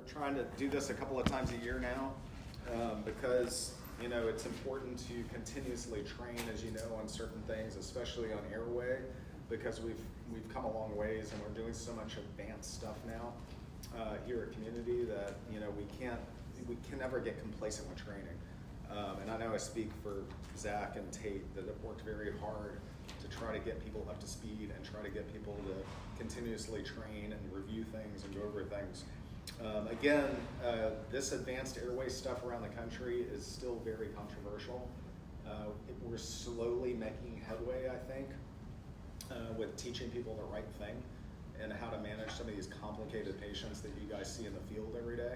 trying to do this a couple of times a year now because it's important to continuously train, as you know, on certain things, especially on Airway, because we've come a long ways and we're doing so much advanced stuff now here at Community that we can never get complacent with training. And I know I speak for Zach and Tate that have worked very hard to try to get people up to speed and try to get people to continuously train and review things and go over things. Again, this advanced airway stuff around the country is still very controversial. We're slowly making headway, I think, with teaching people the right thing and how to manage some of these complicated patients that you guys see in the field every day.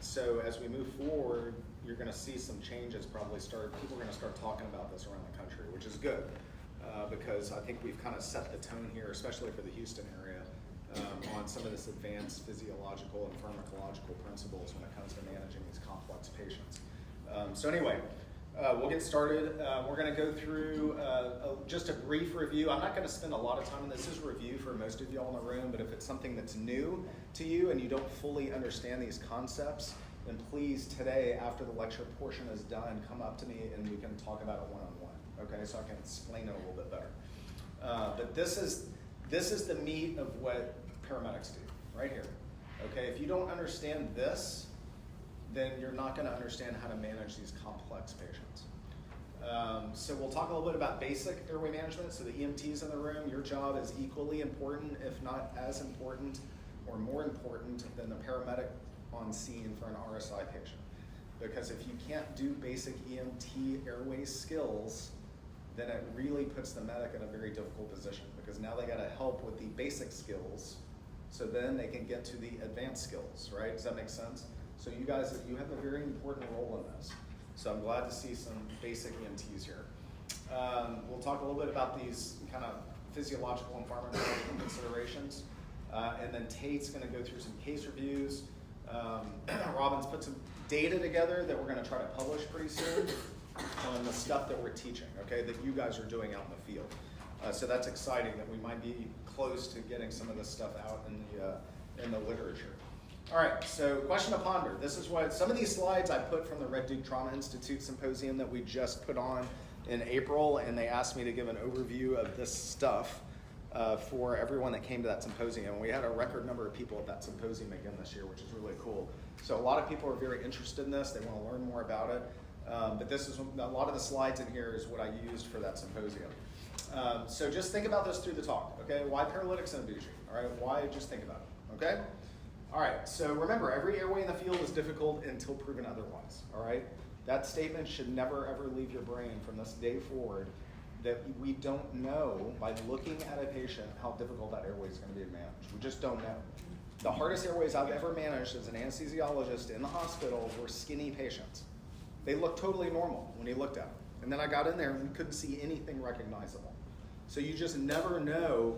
So as we move forward, you're going to see some changes probably start. People are going to start talking about this around the country, which is good because I think we've kind of set the tone here, especially for the Houston area, on some of this advanced physiological and pharmacological principles when it comes to managing these complex patients. So anyway, we'll get started. We're going to go through just a brief review. I'm not going to spend a lot of time on this. This is a review for most of y'all in the room, but if it's something that's new to you and you don't fully understand these concepts, then please today, after the lecture portion is done, come up to me and we can talk about it one-on-one, okay? So I can explain it a little bit better. But this is the meat of what paramedics do, right here, okay? If you don't understand this, then you're not going to understand how to manage these complex patients. So we'll talk a little bit about basic airway management. So the EMTs in the room, your job is equally important, if not as important or more important than the paramedic on scene for an RSI patient. Because if you can't do basic EMT airway skills, then it really puts the medic in a very difficult position because now they got to help with the basic skills so then they can get to the advanced skills, right? Does that make sense? So you guys, you have a very important role in this. So I'm glad to see some basic EMTs here. We'll talk a little bit about these kind of physiological and pharmacological considerations. And then Tate's going to go through some case reviews. Robin's put some data together that we're going to try to publish pretty soon on the stuff that we're teaching, okay, that you guys are doing out in the field. So that's exciting that we might be close to getting some of this stuff out in the literature. All right, so question to ponder. This is what some of these slides I put from the Red Duke Trauma Institute symposium that we just put on in April, and they asked me to give an overview of this stuff for everyone that came to that symposium. And we had a record number of people at that symposium again this year, which is really cool. So a lot of people are very interested in this. They want to learn more about it. But this is a lot of the slides in here is what I used for that symposium. So just think about this through the talk, okay? Why paralytics and abusia? All right, why? Just think about it, okay? All right, so remember, every airway in the field is difficult until proven otherwise, all right? That statement should never, ever leave your brain from this day forward that we don't know by looking at a patient how difficult that airway is going to be managed. We just don't know. The hardest airways I've ever managed as an anesthesiologist in the hospital were skinny patients. They looked totally normal when you looked at them. And then I got in there and we couldn't see anything recognizable. So you just never know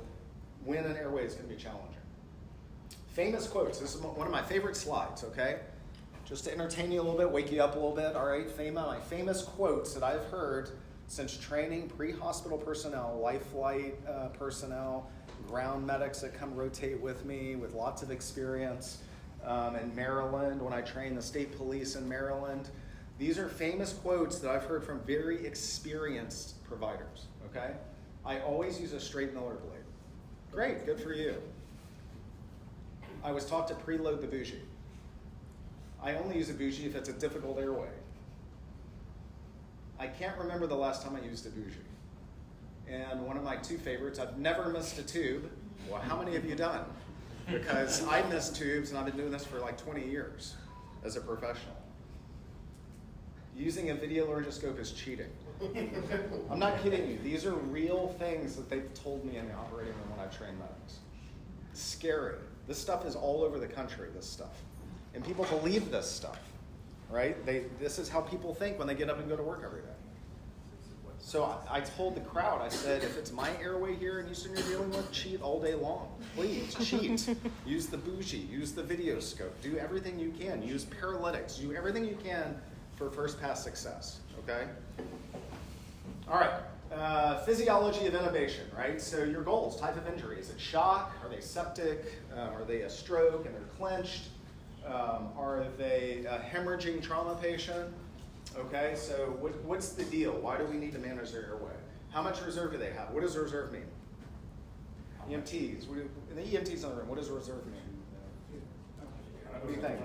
when an airway is going to be challenging. Famous quotes. This is one of my favorite slides, okay? Just to entertain you a little bit, wake you up a little bit, all right? My famous quotes that I've heard since training pre-hospital personnel, life flight personnel, ground medics that come rotate with me with lots of experience in Maryland when I train the state police in Maryland. These are famous quotes that I've heard from very experienced providers, okay? I always use a straight Miller blade. Great, good for you. I was taught to preload the bougie. I only use a bougie if it's a difficult airway. I can't remember the last time I used a bougie. And one of my two favorites, I've never missed a tube. Well, how many have you done? Because I miss tubes and I've been doing this for like 20 years as a professional. Using a video laryngoscope is cheating. I'm not kidding you. These are real things that they've told me in the operating room when I've trained medics. Scary. This stuff is all over the country, this stuff. And people believe this stuff, right? This is how people think when they get up and go to work every day. So I told the crowd, I said, if it's my airway here in Houston you're dealing with, cheat all day long. Please, cheat. Use the bougie, use the video scope, do everything you can. Use paralytics, do everything you can for first pass success, okay? All right, physiology of intubation, right? So your goals, type of injury. Is it shock? Are they septic? Are they a stroke and they're clenched? Are they a hemorrhaging trauma patient? Okay, so what's the deal? Why do we need to manage their airway? How much reserve do they have? What does reserve mean? EMTs. In the EMTs in the room, what does reserve mean? What do you think?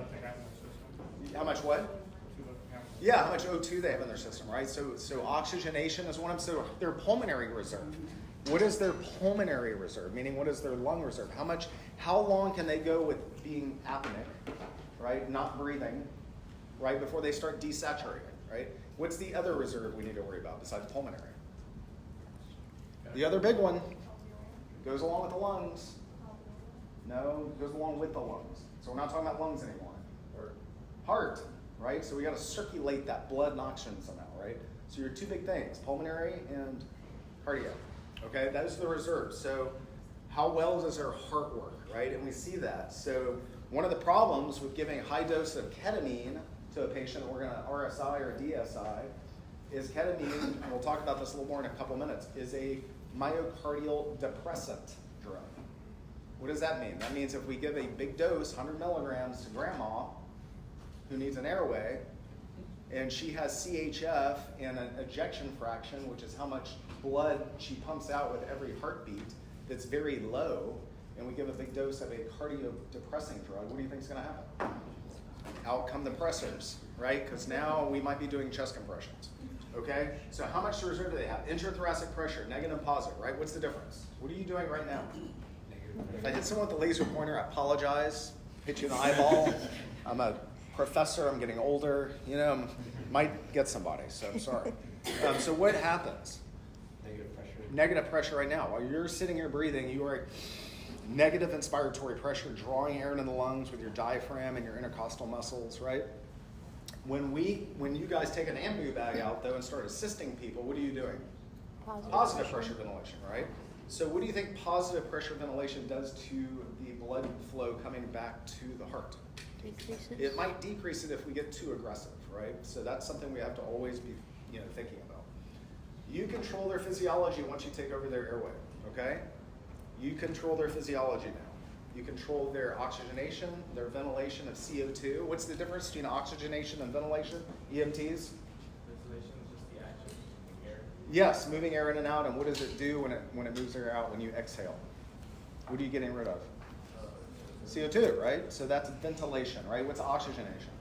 How much what? Yeah, how much O2 they have in their system, right? So oxygenation is one of them. So their pulmonary reserve. What is their pulmonary reserve? Meaning, what is their lung reserve? How long can they go with being apneic, right? Not breathing, right? Before they start desaturating, right? What's the other reserve we need to worry about besides pulmonary? The other big one goes along with the lungs. No, it goes along with the lungs. So we're not talking about lungs anymore. Or heart, right? So we got to circulate that blood and oxygen somehow, right? So your two big things, pulmonary and cardio. Okay, those are the reserves. So how well does our heart work, right? And we see that. So one of the problems with giving a high dose of ketamine to a patient, we're going to RSI or DSI, is ketamine, and we'll talk about this a little more in a couple minutes, is a myocardial depressant drug. What does that mean? That means if we give a big dose, 100 milligrams to grandma, who needs an airway, and she has CHF and an ejection fraction, which is how much blood she pumps out with every heartbeat, that's very low, and we give a big dose of a cardio-depressing drug, what do you think is going to happen? Out come the pressors, right? Because now we might be doing chest compressions. Okay? So how much reserve do they have? Intrathoracic pressure, negative, positive, right? What's the difference? What are you doing right now? If I hit someone with the laser pointer, I apologize. Hit you in the eyeball. I'm a professor. I'm getting older. You know, might get somebody, so I'm sorry. So what happens? Negative pressure. Negative pressure right now. While you're sitting here breathing, you are negative inspiratory pressure, drawing air into the lungs with your diaphragm and your intercostal muscles, right? When you guys take an ambu bag out, though, and start assisting people, what are you doing? Positive pressure ventilation, right? So what do you think positive pressure ventilation does to the blood flow coming back to the heart? Decreases. It might decrease it if we get too aggressive, right? So that's something we have to always be, thinking about. You control their physiology once you take over their airway, okay? You control their physiology now. You control their oxygenation, their ventilation of CO2. What's the difference between oxygenation and ventilation? EMTs? Ventilation is just the action of air. Yes, moving air in and out. And what does it do when it moves air out when you exhale? What are you getting rid of? CO2, right? So that's ventilation, right? What's oxygenation?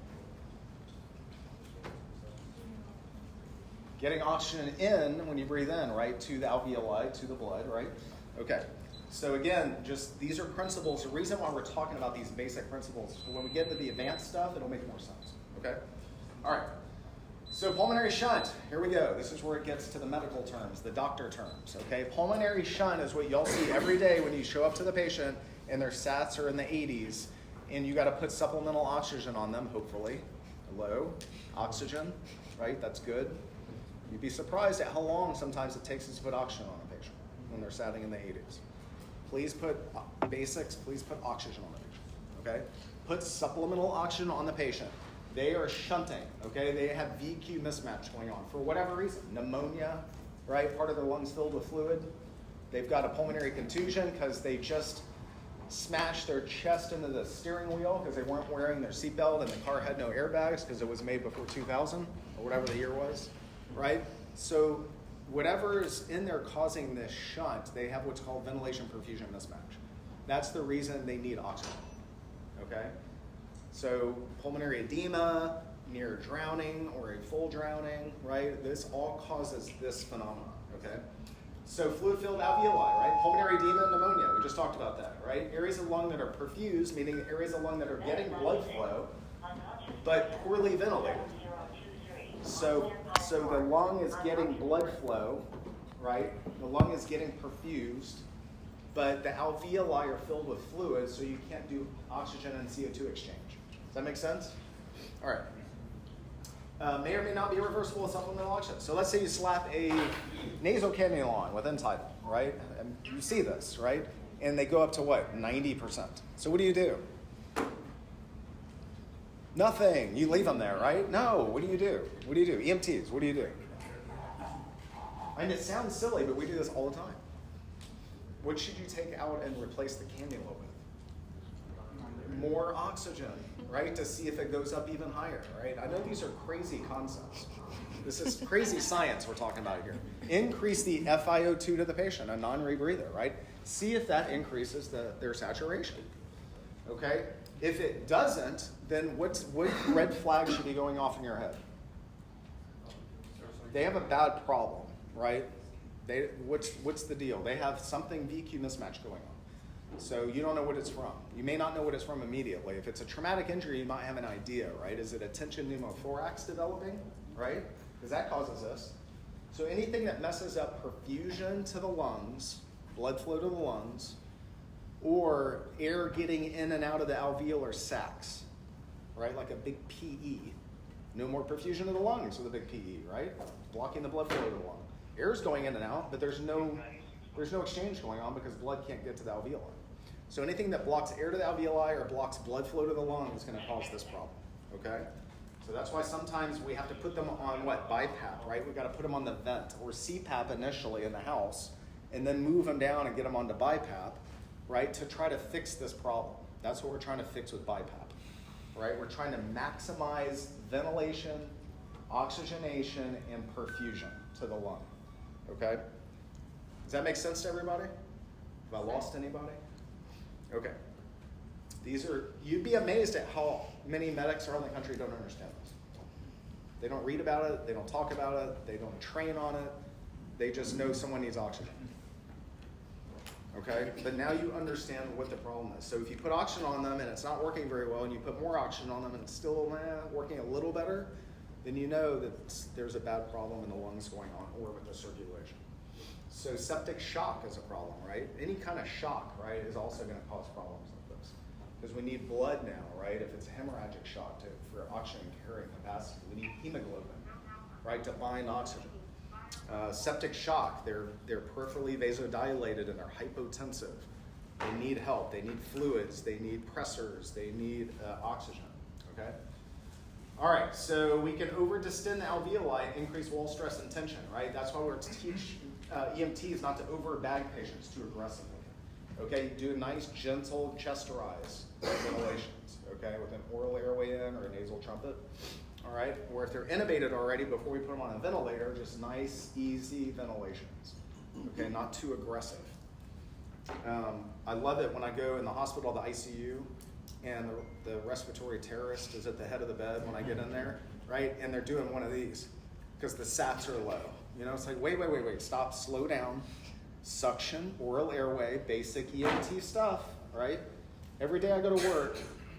Getting oxygen in when you breathe in, right? To the alveoli, to the blood, right? Okay. So again, just these are principles. The reason why we're talking about these basic principles, when we get to the advanced stuff, it'll make more sense, okay? All right, so pulmonary shunt, here we go. This is where it gets to the medical terms, the doctor terms, okay? Pulmonary shunt is what y'all see every day when you show up to the patient and their sats are in the 80s, and you gotta put supplemental oxygen on them, hopefully. Low oxygen, right, that's good. You'd be surprised at how long sometimes it takes us to put oxygen on a patient when they're satting in the 80s. Please put basics, please put oxygen on the patient, okay? Put supplemental oxygen on the patient. They are shunting, okay? They have VQ mismatch going on for whatever reason. Pneumonia, right? Part of their lungs filled with fluid. They've got a pulmonary contusion because they just smashed their chest into the steering wheel because they weren't wearing their seatbelt and the car had no airbags because it was made before 2000 or whatever the year was, right? So whatever is in there causing this shunt, they have what's called ventilation perfusion mismatch. That's the reason they need oxygen, okay? So pulmonary edema, near drowning or a full drowning, right? This all causes this phenomenon, okay? So fluid-filled alveoli, right? Pulmonary edema and pneumonia, we just talked about that, right? Areas of lung that are perfused, meaning areas of lung that are getting blood flow, but poorly ventilated. So the lung is getting blood flow, right? The lung is getting perfused, but the alveoli are filled with fluid, so you can't do oxygen and CO2 exchange. Does that make sense? All right. May or may not be reversible with supplemental oxygen. So let's say you slap a nasal cannula on with end-tidal, right? And you see this, right? And they go up to what? 90%. So what do you do? Nothing. You leave them there, right? No. What do you do? What do you do? EMTs, what do you do? And it sounds silly, but we do this all the time. What should you take out and replace the cannula with? more oxygen, right? To see if it goes up even higher, right? I know these are crazy concepts. This is crazy science we're talking about here. Increase the FiO2 to the patient, a non-rebreather, right? See if that increases their saturation, okay? If it doesn't, then what red flag should be going off in your head? They have a bad problem, right? What's the deal? They have something VQ mismatch going on. So you don't know what it's from. You may not know what it's from immediately. If it's a traumatic injury, you might have an idea, right? Is it a tension pneumothorax developing, right? Because that causes this. So anything that messes up perfusion to the lungs, blood flow to the lungs, or air getting in and out of the alveolar sacs, right? Like a big PE. No more perfusion to the lungs with a big PE, right? Blocking the blood flow to the lung. Air's going in and out, but there's no exchange going on because blood can't get to the alveoli. So anything that blocks air to the alveoli or blocks blood flow to the lung is going to cause this problem, okay? So that's why sometimes we have to put them on what? BiPAP, right? We've got to put them on the vent or CPAP initially in the house and then move them down and get them onto BiPAP, right, to try to fix this problem. That's what we're trying to fix with BiPAP, right? We're trying to maximize ventilation, oxygenation, and perfusion to the lung, okay? Does that make sense to everybody? Have I lost anybody? Okay. You'd be amazed at how many medics around the country don't understand this. They don't read about it, they don't talk about it, they don't train on it, they just know someone needs oxygen. Okay, but now you understand what the problem is. So if you put oxygen on them and it's not working very well, and you put more oxygen on them and it's still working a little better, then you know that there's a bad problem in the lungs going on or with the circulation. So septic shock is a problem, right? Any kind of shock, right, is also going to cause problems like this. Because we need blood now, right? If it's a hemorrhagic shock for oxygen carrying capacity, we need hemoglobin, right, to bind oxygen. Septic shock, they're peripherally vasodilated and they're hypotensive. They need help, they need fluids, they need pressors, they need oxygen, okay? All right, so we can over-distend the alveoli and increase wall stress and tension, right? That's why we're teach EMTs not to over-bag patients too aggressively. Okay, do a nice, gentle chest rise ventilations, okay, with an oral airway in or a nasal trumpet. All right, or if they're intubated already, before we put them on a ventilator, just nice, easy ventilations. Okay, not too aggressive. I love it when I go in the hospital, the ICU, and the respiratory terrorist is at the head of the bed when I get in there, right? And they're doing one of these because the SATs are low. You know, it's like, wait, stop, slow down. Suction, oral airway, basic EMT stuff, right? Every day I go to work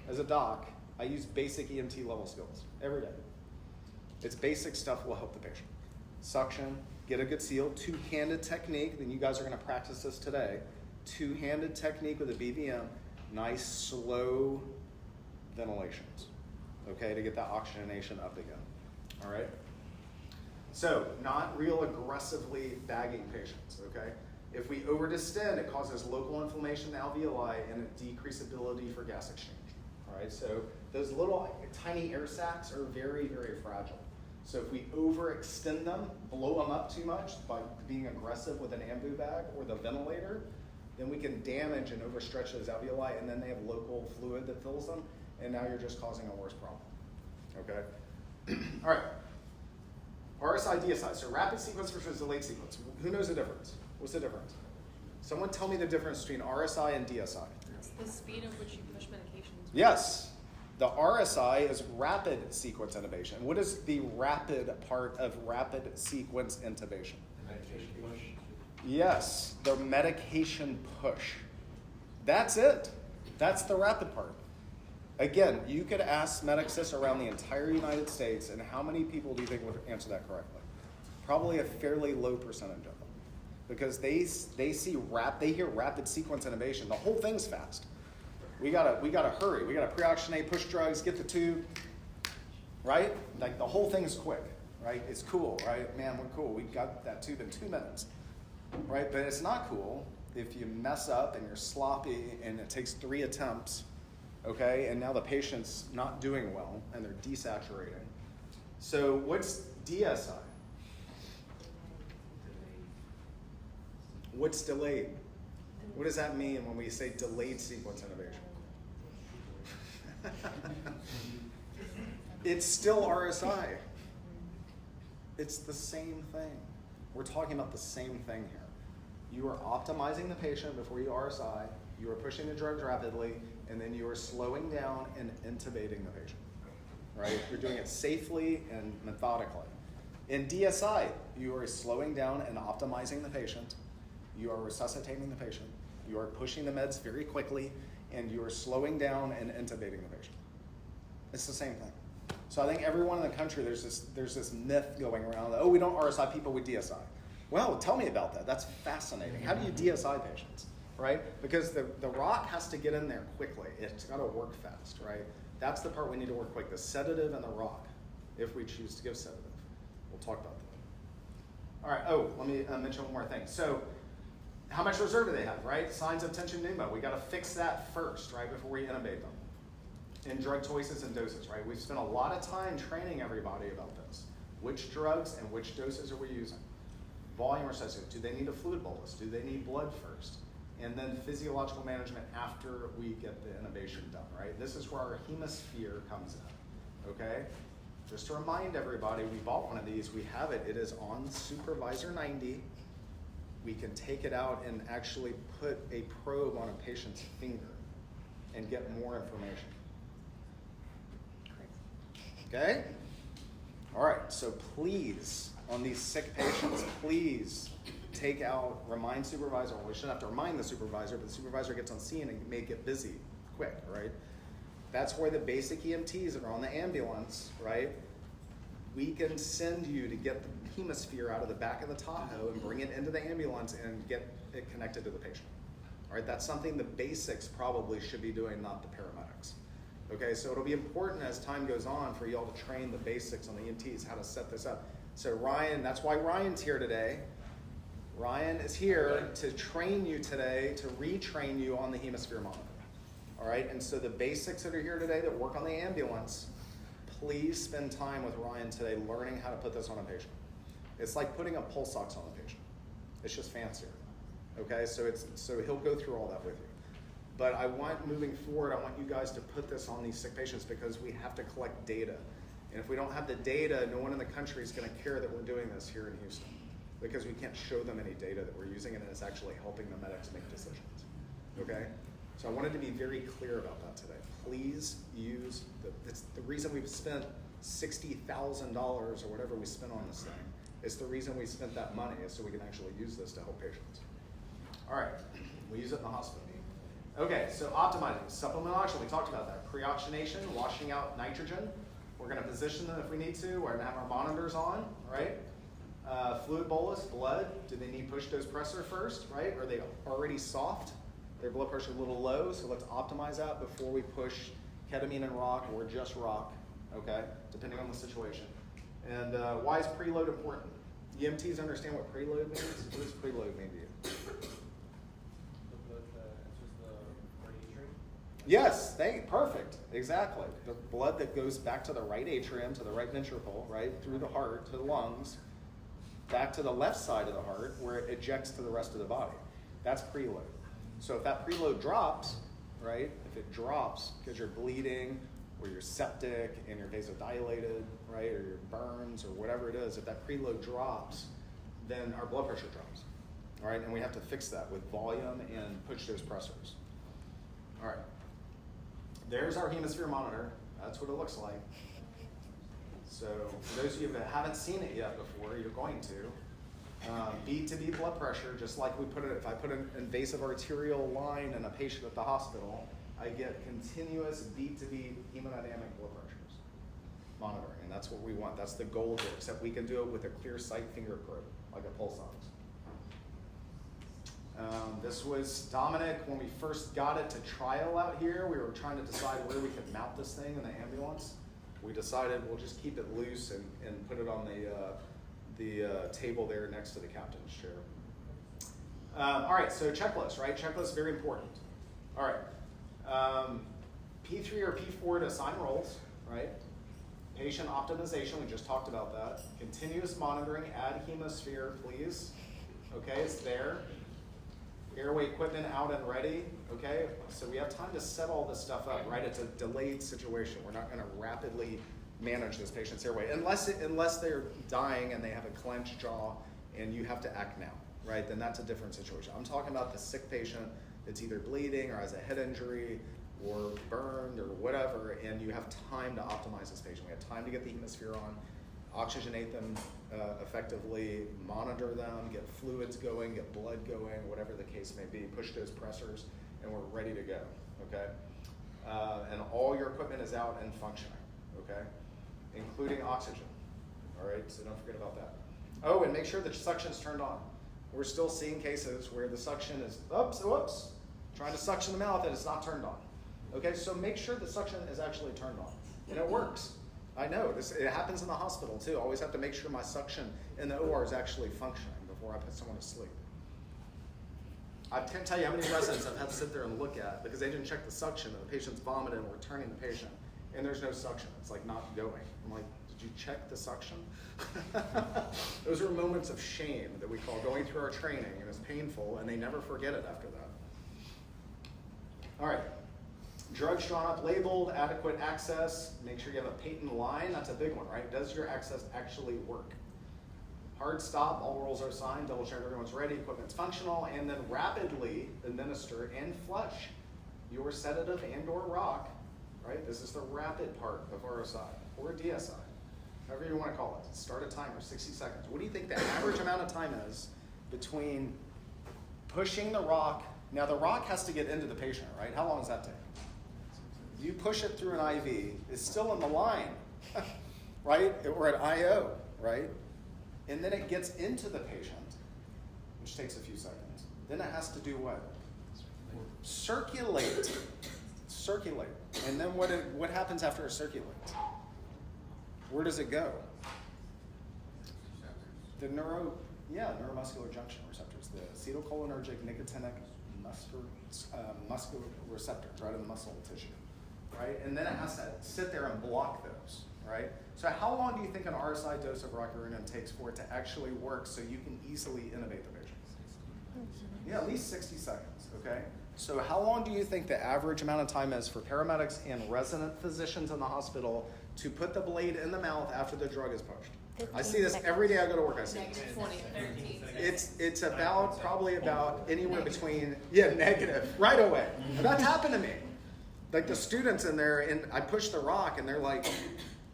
as a doc, I use basic EMT level skills every day. It's basic stuff will help the patient. Suction, get a good seal, two-handed technique, then you guys are gonna practice this today. Two-handed technique with a BVM, nice, slow ventilations, okay, to get that oxygenation up again, all right? So, not real aggressively bagging patients, okay? If we over-distend, it causes local inflammation in the alveoli and a decreased ability for gas exchange, all right? So, those little tiny air sacs are very, very fragile. So if we overextend them, blow them up too much by being aggressive with an ambu bag or the ventilator, then we can damage and overstretch those alveoli, and then they have local fluid that fills them, and now you're just causing a worse problem, okay? All right, RSI, DSI, so rapid sequence versus delayed sequence. Who knows the difference? What's the difference? Someone tell me the difference between RSI and DSI. It's the speed at which you push medications. Yes. The RSI is rapid sequence intubation. What is the rapid part of rapid sequence intubation? The medication push. Yes, the medication push. That's it. That's the rapid part. Again, you could ask medicists around the entire United States, and how many people do you think would answer that correctly? Probably a fairly low percentage of them, because they hear rapid sequence intubation. The whole thing's fast. We gotta hurry. We gotta pre-oxygenate, push drugs, get the tube, right? Like the whole thing's quick, right? It's cool, right? Man, we're cool. We got that tube in 2 minutes, right? But it's not cool if you mess up and you're sloppy and it takes 3 attempts, okay? And now the patient's not doing well and they're desaturating. So what's DSI? What's delayed? What does that mean when we say delayed sequence intubation? It's still RSI. It's the same thing. We're talking about the same thing here. You are optimizing the patient before you RSI, you are pushing the drugs rapidly, and then you are slowing down and intubating the patient, right? You're doing it safely and methodically. In DSI, you are slowing down and optimizing the patient, you are resuscitating the patient, you are pushing the meds very quickly, and you are slowing down and intubating the patient. It's the same thing. So I think everyone in the country, there's this myth going around that, oh, we don't RSI people with DSI. Well, tell me about that. That's fascinating. How do you DSI patients, right? Because the rock has to get in there quickly. It's got to work fast, right? That's the part we need to work quick, the sedative and the rock, if we choose to give sedative. We'll talk about that. All right, oh, let me mention one more thing. So how much reserve do they have, right? Signs of tension pneumo. We got to fix that first, right, before we intubate them. And drug choices and doses, right? We've spent a lot of time training everybody about this. Which drugs and which doses are we using? Volume resuscitation. Do they need a fluid bolus? Do they need blood first? And then physiological management after we get the intubation done, right? This is where our hemisphere comes in, okay? Just to remind everybody, we bought one of these. We have it. It is on Supervisor 90. We can take it out and actually put a probe on a patient's finger and get more information. Okay? All right, so please, on these sick patients, please take out, remind supervisor, well, we shouldn't have to remind the supervisor, but the supervisor gets on scene and may get busy quick, right? That's where the basic EMTs that are on the ambulance, right? We can send you to get the hemisphere out of the back of the Tahoe and bring it into the ambulance and get it connected to the patient. All right, that's something the basics probably should be doing, not the paramedics. Okay, so it'll be important as time goes on for y'all to train the basics on the EMTs, how to set this up. So Ryan, that's why Ryan's here today. Ryan is here to train you today, to retrain you on the hemisphere monitor. All right, and so the basics that are here today that work on the ambulance, please spend time with Ryan today learning how to put this on a patient. It's like putting a pulse ox on a patient. It's just fancier. Okay, so he'll go through all that with you. But I want, moving forward, I want you guys to put this on these sick patients because we have to collect data. And if we don't have the data, no one in the country is going to care that we're doing this here in Houston because we can't show them any data that we're using and it's actually helping the medics make decisions. Okay? So I wanted to be very clear about that today. Please use, it's the reason we've spent $60,000 or whatever we spent on this thing. It's the reason we spent that money is so we can actually use this to help patients. All right, we use it in the hospital. Okay, so optimizing, supplemental oxygen, we talked about that. Pre-oxygenation, washing out nitrogen. We're gonna position them if we need to. We're gonna have our monitors on, right? Fluid bolus, blood, do they need push dose pressor first, right? Are they already soft? Their blood pressure a little low, so let's optimize that before we push ketamine and rock or just rock, okay? Depending on the situation. And why is preload important? EMTs understand what preload means? What does preload mean to you? Yes, perfect, exactly. The blood that goes back to the right atrium, to the right ventricle, right, through the heart, to the lungs, back to the left side of the heart, where it ejects to the rest of the body. That's preload. So if that preload drops, right, if it drops because you're bleeding, or you're septic, and you're vasodilated, right, or your burns, or whatever it is, if that preload drops, then our blood pressure drops, all right, and we have to fix that with volume and push dose pressors. All right. There's our hemisphere monitor. That's what it looks like. So for those of you that haven't seen it yet before, you're going to. Beat to beat blood pressure, just like we put it, if I put an invasive arterial line in a patient at the hospital, I get continuous beat to beat hemodynamic blood pressures monitoring, and that's what we want. That's the goal here, except we can do it with a clear sight finger probe, like a pulse ox. This was Dominic when we first got it to trial out here. We were trying to decide where we could mount this thing in the ambulance. We decided we'll just keep it loose and put it on the table there next to the captain's chair. All right, so checklist, right? Checklist, very important. All right, P3 or P4 to assign roles, right? Patient optimization, we just talked about that. Continuous monitoring, add hemisphere, please. Okay, it's there. Airway equipment out and ready, okay? So we have time to set all this stuff up, right? It's a delayed situation. We're not gonna rapidly manage this patient's airway unless they're dying and they have a clenched jaw and you have to act now, right? Then that's a different situation. I'm talking about the sick patient that's either bleeding or has a head injury or burned or whatever, and you have time to optimize this patient. We have time to get the hemisphere on, oxygenate them effectively, monitor them, get fluids going, get blood going, whatever the case may be, push those pressors, and we're ready to go, okay? And all your equipment is out and functioning, okay? Including oxygen, all right? So don't forget about that. Oh, and make sure the suction's turned on. We're still seeing cases where the suction is, oops, trying to suction the mouth and it's not turned on. Okay, so make sure the suction is actually turned on. And it works. I know, it happens in the hospital too. I always have to make sure my suction in the OR is actually functioning before I put someone to sleep. I can't tell you how many residents I've had to sit there and look at because they didn't check the suction and the patient's vomiting and we're turning the patient and there's no suction. It's like not going. I'm like, did you check the suction? Those are moments of shame that we call going through our training, and it's painful and they never forget it after that. All right. Drugs drawn up, labeled, adequate access. Make sure you have a patent line. That's a big one, right? Does your access actually work? Hard stop, all rules are signed, double check everyone's ready, equipment's functional, and then rapidly administer and flush your sedative and or rock, right? This is the rapid part of RSI or DSI, however you want to call it. Start a timer, 60 seconds. What do you think the average amount of time is between pushing the rock? Now the rock has to get into the patient, right? How long does that take? You push it through an IV, it's still in the line, right? Or at IO, right? And then it gets into the patient, which takes a few seconds. Then it has to do what? Circulate. Circulate. And then what happens after it circulates? Where does it go? The neuromuscular junction receptors, the acetylcholinergic nicotinic muscular receptors, right in the muscle tissue. Right? And then it has to sit there and block those, right? So how long do you think an RSI dose of rocuronium takes for it to actually work so you can easily intubate the patient? Yeah, at least 60 seconds, okay? So how long do you think the average amount of time is for paramedics and resident physicians in the hospital to put the blade in the mouth after the drug is pushed? I see this every day I go to work, I see this. Negative 20, 13. It's about, probably about anywhere between, negative, right away. And that's happened to me. Like the students in there, and I push the rock, and they're like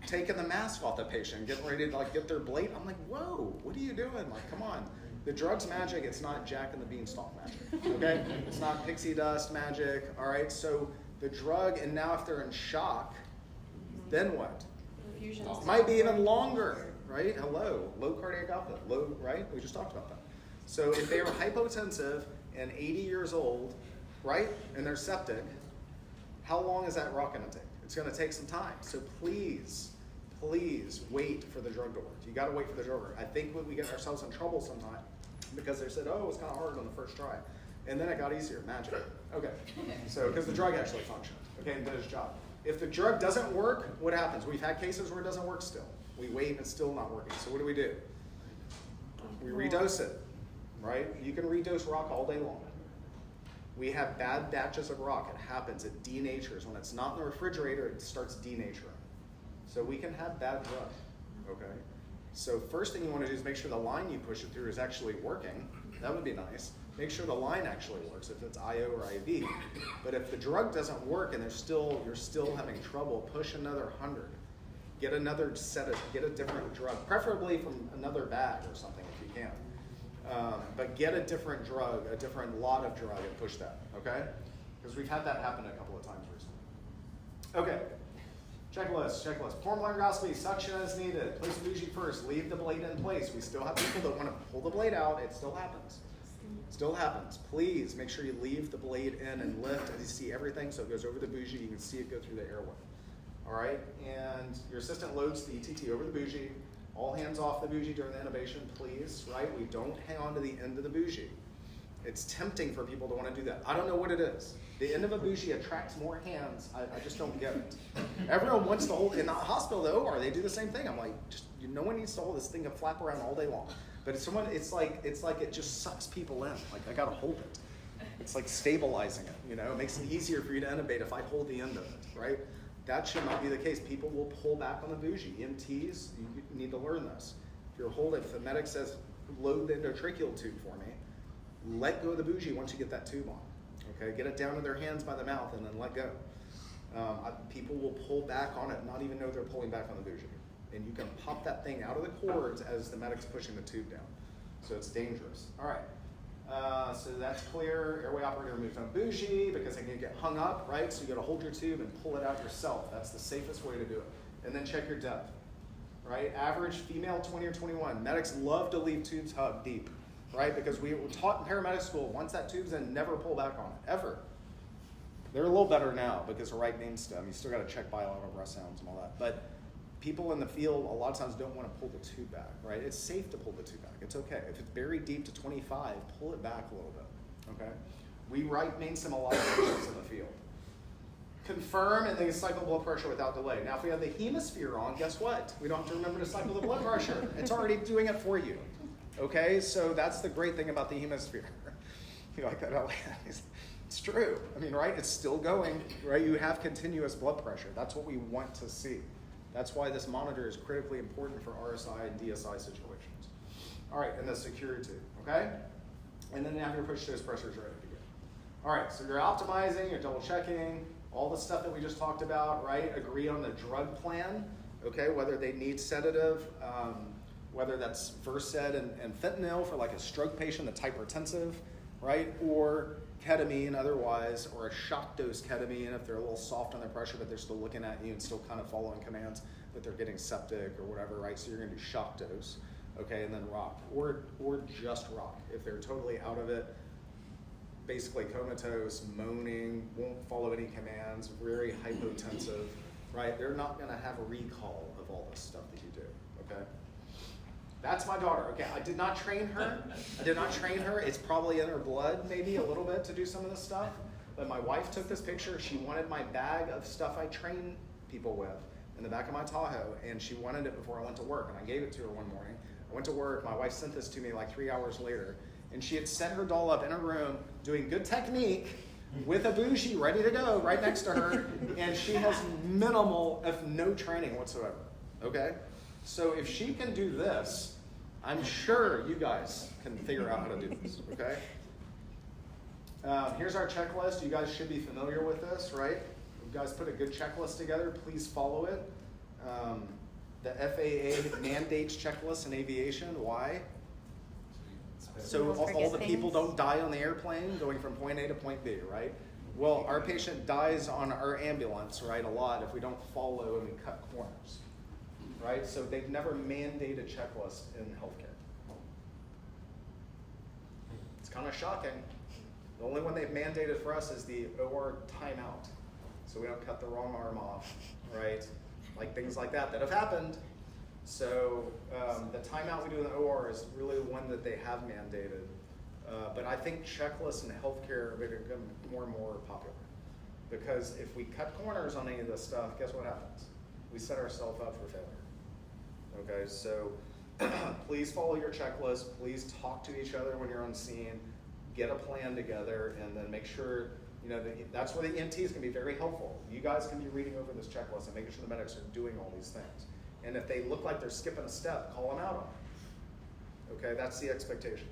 taking the mask off the patient, getting ready to like get their blade. I'm like, whoa, what are you doing? Like, come on. The drug's magic. It's not Jack and the Beanstalk magic, okay? It's not pixie dust magic, all right? So the drug, and now if they're in shock, then what? Infusions. Might be even longer, right? Hello, low cardiac output, low, right? We just talked about that. So if they are hypotensive and 80 years old, right, and they're septic, how long is that rock going to take? It's going to take some time. So please wait for the drug to work. You got to wait for the drug to work. I think we get ourselves in trouble sometimes because they said, oh, it's kind of hard on the first try. And then it got easier, magic. Okay, so because the drug actually functioned, okay, and did its job. If the drug doesn't work, what happens? We've had cases where it doesn't work still. We wait and it's still not working. So what do? We redose it, right? You can redose rock all day long. We have bad batches of rock. It happens. It denatures. When it's not in the refrigerator, it starts denaturing. So we can have bad drug, okay? So first thing you want to do is make sure the line you push it through is actually working. That would be nice. Make sure the line actually works if it's IO or IV. But if the drug doesn't work and you're still having trouble, push another 100. Get another get a different drug, preferably from another bag or something if you can. But get a different drug, a different lot of drug, and push that, okay? Because we've had that happen a couple of times recently. Okay, checklist. Formal laryngoscopy, suction as needed. Place the bougie first, leave the blade in place. We still have people that want to pull the blade out. It still happens. Still happens. Please make sure you leave the blade in and lift and you see everything so it goes over the bougie. You can see it go through the airway. All right, and your assistant loads the ETT over the bougie. All hands off the bougie during the intubation, please, right? We don't hang on to the end of the bougie. It's tempting for people to want to do that. I don't know what it is. The end of a bougie attracts more hands. I just don't get it. Everyone wants to hold, in the hospital, the OR, they do the same thing. I'm like, no one needs to hold this thing and flap around all day long. But it's like it just sucks people in. Like, I got to hold it. It's like stabilizing it, you know? It makes it easier for you to intubate if I hold the end of it, right? That should not be the case. People will pull back on the bougie. EMTs, you need to learn this. If the medic says, load the endotracheal tube for me, let go of the bougie once you get that tube on, okay? Get it down to their hands by the mouth and then let go. People will pull back on it, not even know they're pulling back on the bougie. And you can pop that thing out of the cords as the medic's pushing the tube down. So it's dangerous. All right, so that's clear. Airway operator removes no bougie because they can get hung up, right? So you gotta hold your tube and pull it out yourself. That's the safest way to do it. And then check your depth, right? Average female 20 or 21. Medics love to leave tubes hugged deep, right? Because we were taught in paramedic school, once that tube's in, never pull back on it, ever. They're a little better now because the right main stem, you still gotta check bilateral breath sounds and all that. But people in the field a lot of times don't want to pull the tube back, right? It's safe to pull the tube back. It's okay. If it's buried deep to 25, pull it back a little bit, okay? We right main stem a lot of patients in the field. Confirm and then cycle blood pressure without delay. Now, if we have the hemisphere on, guess what? We don't have to remember to cycle the blood pressure. It's already doing it for you, okay? So that's the great thing about the hemisphere. You like that? It's true. I mean, right? It's still going, right? You have continuous blood pressure. That's what we want to see. That's why this monitor is critically important for RSI and DSI situations. All right, and the security tube, okay? And then have your push dose pressures ready to go. All right, so you're optimizing, you're double checking, all the stuff that we just talked about, right? Agree on the drug plan, okay? Whether they need sedative, whether that's Versed and fentanyl for like a stroke patient that's hypertensive, right? Or ketamine otherwise, or a shock dose ketamine if they're a little soft on their pressure, but they're still looking at you and still kind of following commands, but they're getting septic or whatever, right? So you're gonna do shock dose, okay, and then rock, or just rock. If they're totally out of it, basically comatose, moaning, won't follow any commands, very hypotensive, right? They're not gonna have a recall of all this stuff that you do, okay? That's my daughter. Okay, I did not train her. It's probably in her blood, maybe a little bit, to do some of this stuff. But my wife took this picture. She wanted my bag of stuff I train people with in the back of my Tahoe, and she wanted it before I went to work, and I gave it to her one morning. I went to work. My wife sent this to me like 3 hours later, and she had set her doll up in her room doing good technique with a bougie ready to go right next to her, and she has minimal, if no training whatsoever, okay? So if she can do this, I'm sure you guys can figure out how to do this, okay? Here's our checklist. You guys should be familiar with this, right? You guys put a good checklist together. Please follow it. The FAA mandates checklist in aviation. Why? So all the people don't die on the airplane going from point A to point B, right? Well, our patient dies on our ambulance, right, a lot if we don't follow and we cut corners. Right? So they've never mandated checklist in healthcare. It's kind of shocking. The only one they've mandated for us is the OR timeout. So we don't cut the wrong arm off, right? Like things like that have happened. So the timeout we do in the OR is really one that they have mandated. But I think checklists in healthcare are going to become more and more popular. Because if we cut corners on any of this stuff, guess what happens? We set ourselves up for failure. Okay, so please follow your checklist. Please talk to each other when you're on scene. Get a plan together, and then make sure, you know, that's where the EMTs can be very helpful. You guys can be reading over this checklist and making sure the medics are doing all these things. And if they look like they're skipping a step, call them out on it. Okay, that's the expectation.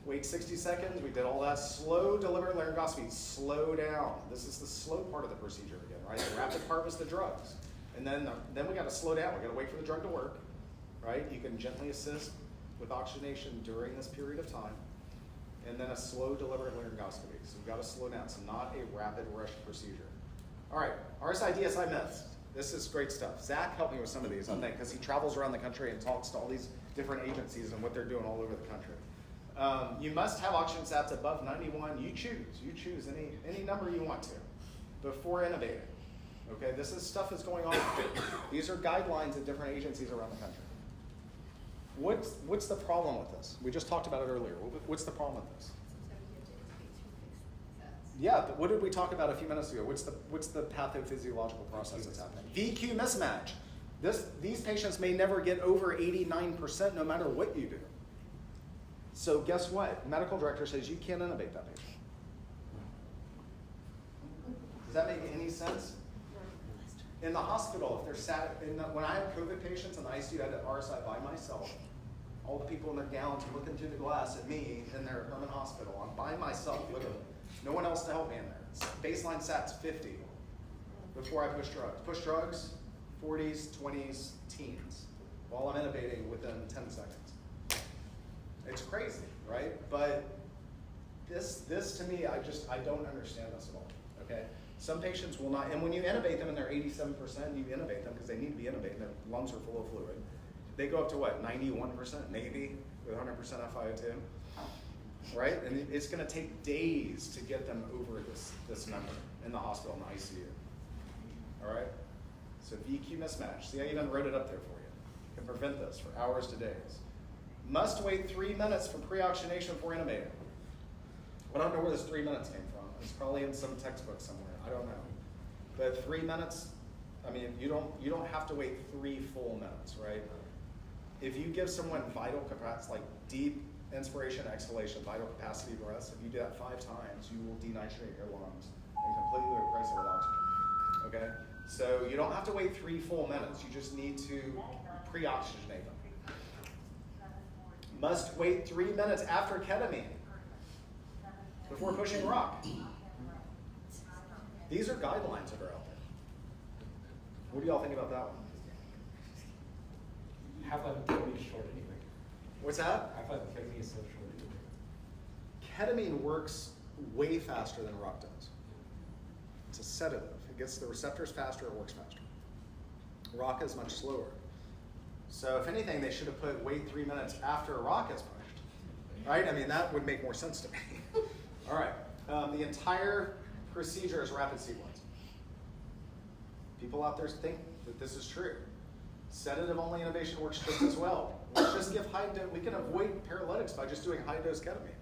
Wait 60 seconds, we did all that. Slow deliver laryngoscopy, slow down. This is the slow part of the procedure again, right? The rapid part was the drugs. And then we gotta slow down. We gotta wait for the drug to work, right? You can gently assist with oxygenation during this period of time. And then a slow deliberate laryngoscopy. So we've gotta slow down. It's not a rapid rush procedure. All right, RSI DSI myths. This is great stuff. Zach helped me with some of these, I think, because he travels around the country and talks to all these different agencies and what they're doing all over the country. You must have oxygen sats above 91. You choose any number you want to before innovating. Okay, this is stuff that's going on. These are guidelines at different agencies around the country. What's the problem with this? We just talked about it earlier. What's the problem with this? Yeah, but what did we talk about a few minutes ago? What's the pathophysiological process that's happening? VQ mismatch. These patients may never get over 89% no matter what you do. So guess what? Medical director says you can't intubate that patient. Does that make any sense? In the hospital, if they're sat, when I have COVID patients in the ICU, I had to RSI by myself. All the people in their gowns looking through the glass at me in their Herman hospital. I'm by myself, literally. No one else to help me in there. Baseline SAT's 50 before I push drugs. Push drugs, 40s, 20s, teens, while I'm intubating within 10 seconds. It's crazy, right? But this to me, I don't understand this at all, okay? Some patients will not, and when you intubate them and they're 87%, you intubate them because they need to be intubated, their lungs are full of fluid. They go up to what, 91% maybe, with 100% FiO2, right? And it's gonna take days to get them over this number in the hospital, in the ICU, all right? So VQ mismatch, see I even wrote it up there for you. You can prevent this for hours to days. Must wait 3 minutes from pre-oxygenation before intubating. I don't know where this 3 minutes came from. It's probably in some textbook somewhere. I don't know. But 3 minutes, I mean, you don't have to wait 3 full minutes, right? If you give someone vital capacity, like deep inspiration, exhalation, vital capacity breaths, if you do that 5 times, you will denitrate your lungs and completely replace it with oxygen. Okay? So you don't have to wait 3 full minutes. You just need to pre-oxygenate them. Must wait 3 minutes after ketamine before pushing rock. These are guidelines that are out there. What do y'all think about that one? Half-life of ketamine is short anyway. What's that? Half-life of ketamine is so short anyway. Ketamine works way faster than rock does. It's a sedative. It gets the receptors faster, it works faster. Rock is much slower. So if anything, they should have put wait 3 minutes after a rock is pushed. Right? I mean, that would make more sense to me. All right. The entire procedure is rapid sequence. People out there think that this is true. Sedative only intubation works just as well. Let's just give high dose. We can avoid paralytics by just doing high dose ketamine.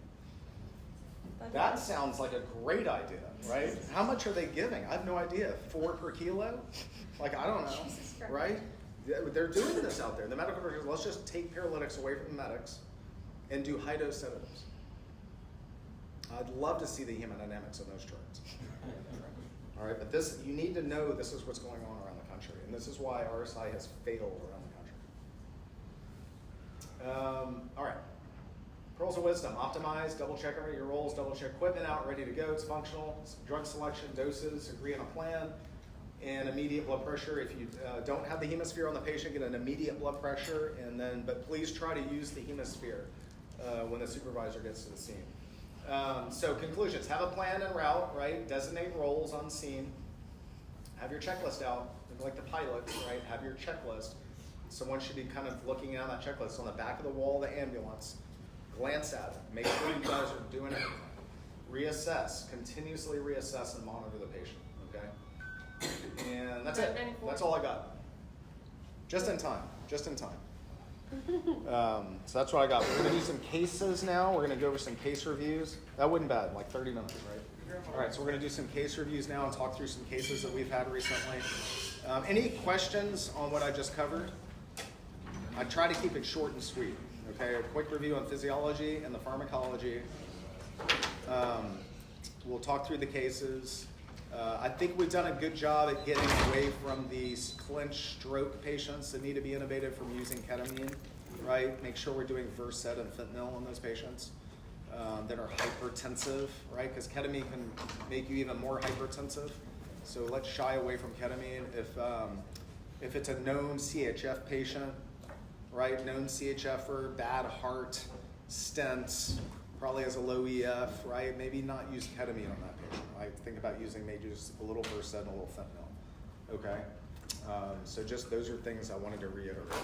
That sounds like a great idea, right? How much are they giving? I have no idea. 4 per kilo? Like, I don't know, right? They're doing this out there. The medical directors, let's just take paralytics away from the medics and do high dose sedatives. I'd love to see the hemodynamics of those charts. All right, but this, you need to know this is what's going on around the country, and this is why RSI has failed around the country. All right, pearls of wisdom: optimize, double check every your rolls, double check equipment out, ready to go. It's functional. Drug selection, doses, agree on a plan, and immediate blood pressure. If you don't have the hemisphere on the patient, get an immediate blood pressure, and then, but please try to use the hemisphere when the supervisor gets to the scene. So conclusions: have a plan and route, right? Designate roles on scene. Have your checklist out, like the pilots, right? Have your checklist. Someone should be kind of looking at that checklist on the back of the wall of the ambulance. Glance at it. Make sure you guys are doing it. Reassess, continuously reassess and monitor the patient, okay? And that's it. That's all I got. Just in time, just in time. So that's what I got. We're going to do some cases now. We're going to go over some case reviews. That wasn't bad, like 30 minutes, right? All right, so we're going to do some case reviews now and talk through some cases that we've had recently. Any questions on what I just covered? I try to keep it short and sweet. Okay, a quick review on physiology and the pharmacology. We'll talk through the cases. I think we've done a good job at getting away from these clinch stroke patients that need to be intubated from using ketamine, right? Make sure we're doing Versed and fentanyl on those patients that are hypertensive, right? Because ketamine can make you even more hypertensive. So let's shy away from ketamine. If it's a known CHF patient, right? Known CHFer, bad heart, stents, probably has a low EF, right? Maybe not use ketamine on that patient, right? Think about using maybe just a little Versed and a little fentanyl, okay? So just those are things I wanted to reiterate.